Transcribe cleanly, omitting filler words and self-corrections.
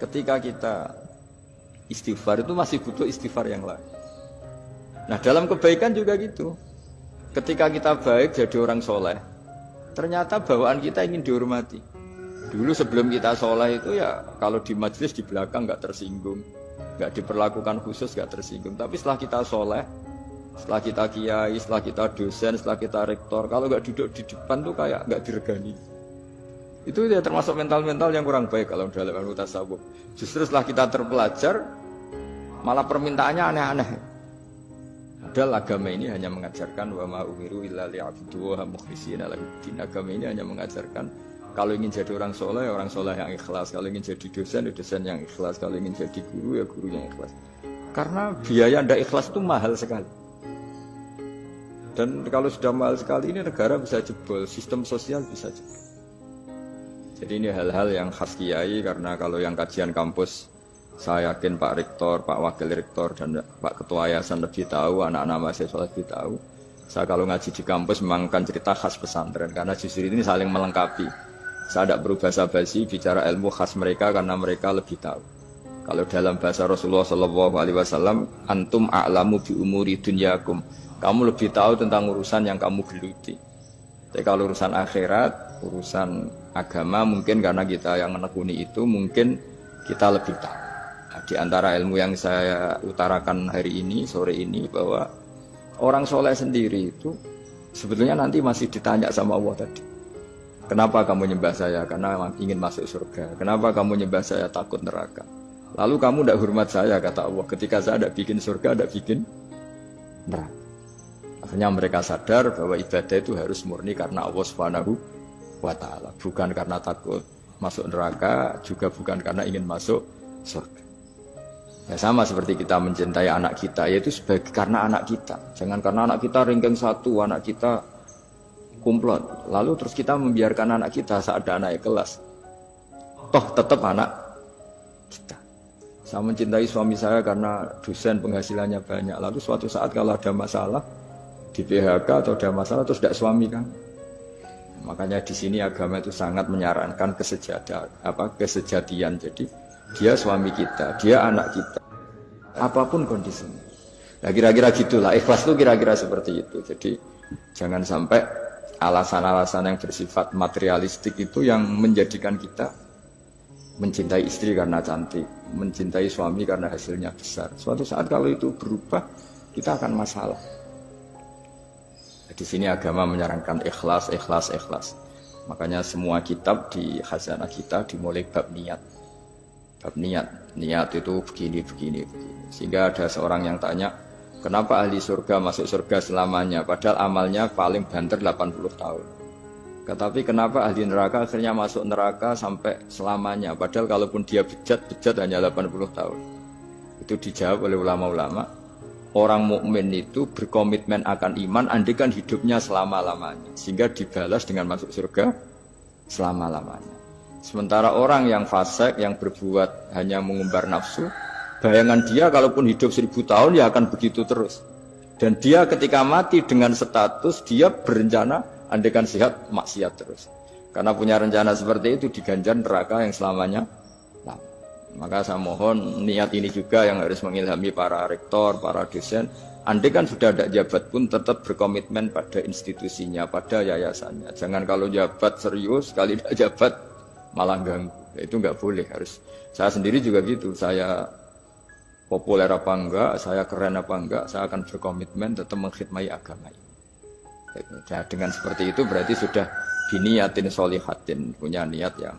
ketika kita istighfar itu masih butuh istighfar yang lain. Nah dalam kebaikan juga gitu. Ketika kita baik jadi orang soleh, ternyata bawaan kita ingin dihormati. Dulu sebelum kita soleh itu ya kalau di majelis di belakang nggak tersinggung, nggak diperlakukan khusus, nggak tersinggung. Tapi setelah kita soleh, setelah kita kiai, setelah kita dosen, setelah kita rektor, kalau nggak duduk di depan tuh kayak nggak diregani. Itu ya termasuk mental-mental yang kurang baik kalau dalam ilmu tasawuf. Justru setelah kita terpelajar, malah permintaannya aneh-aneh. Padahal agama ini hanya mengajarkan wa ma umiru illa liya'budu wa mukhlishina lahuddin. Agama ini hanya mengajarkan kalau ingin jadi orang soleh yang ikhlas. Kalau ingin jadi dosen, dosen yang ikhlas. Kalau ingin jadi guru, ya guru yang ikhlas. Karena biaya ndak ikhlas itu mahal sekali. Dan kalau sudah mahal sekali ini negara bisa jebol, sistem sosial bisa jebol. Jadi ini hal-hal yang khas kiai karena kalau yang kajian kampus saya yakin Pak Rektor, Pak Wakil Rektor dan Pak Ketua Yayasan lebih tahu, anak-anak mahasiswa lebih tahu. Saya kalau ngaji di kampus memang kan cerita khas pesantren karena justru ini saling melengkapi. Saya tidak berubah basa-basi bicara ilmu khas mereka karena mereka lebih tahu. Kalau dalam bahasa Rasulullah SAW, antum a'lamu bi umuri dunyakum. Kamu lebih tahu tentang urusan yang kamu geluti. Tapi kalau urusan akhirat, urusan agama mungkin karena kita yang menekuni itu mungkin kita lebih tahu. Nah, di antara ilmu yang saya utarakan hari ini, sore ini bahwa orang soleh sendiri itu sebetulnya nanti masih ditanya sama Allah tadi. Kenapa kamu nyembah saya? Karena ingin masuk surga. Kenapa kamu nyembah saya? Takut neraka. Lalu kamu tidak hormat saya, kata Allah. Ketika saya tidak bikin surga, tidak bikin neraka. Akhirnya mereka sadar bahwa ibadah itu harus murni karena Allah Subhanahu wa Ta'ala. Bukan karena takut masuk neraka, juga bukan karena ingin masuk surga. Ya sama seperti kita mencintai anak kita, yaitu sebagai karena anak kita. Jangan karena anak kita ranking 1, anak kita kumplot. Lalu terus kita membiarkan anak kita saat ada anak kelas. Toh tetap anak kita. Saya mencintai suami saya karena dosen penghasilannya banyak. Lalu suatu saat kalau ada masalah di PHK atau ada masalah terus tidak suami kan. Makanya di sini agama itu sangat menyarankan kesejatian. Jadi dia suami kita, dia anak kita, apapun kondisinya. Nah kira-kira gitulah, ikhlas itu kira-kira seperti itu. Jadi jangan sampai alasan-alasan yang bersifat materialistik itu yang menjadikan kita mencintai istri karena cantik, mencintai suami karena hasilnya besar. Suatu saat kalau itu berubah, kita akan masalah. Di sini agama menyarankan ikhlas. Makanya semua kitab di khazanah kita dimulai bab niat. Niat itu begini. Sehingga ada seorang yang tanya, kenapa ahli surga masuk surga selamanya? Padahal amalnya paling banter 80 tahun. Tetapi kenapa ahli neraka akhirnya masuk neraka sampai selamanya? Padahal kalaupun dia bejat hanya 80 tahun. Itu dijawab oleh ulama-ulama. Orang mukmin itu berkomitmen akan iman, andaikan hidupnya selama-lamanya. Sehingga dibalas dengan masuk surga selama-lamanya. Sementara orang yang fasik, yang berbuat hanya mengumbar nafsu, bayangan dia kalaupun hidup 1000 tahun ya akan begitu terus. Dan dia ketika mati dengan status, dia berencana andaikan sehat maksiat terus. Karena punya rencana seperti itu diganjar neraka yang selamanya lama. Maka saya mohon niat ini juga yang harus mengilhami para rektor, para dosen. Andaikan sudah ada jabat pun tetap berkomitmen pada institusinya, pada yayasannya. Jangan kalau jabat serius, kali tidak jabat malah ganggu. Itu nggak boleh. Harus. Saya sendiri juga gitu. Saya populer apa enggak, saya keren apa enggak, saya akan berkomitmen tetap mengkhidmati agama ini. Nah, dengan seperti itu berarti sudah biniyatin solihatin, punya niat yang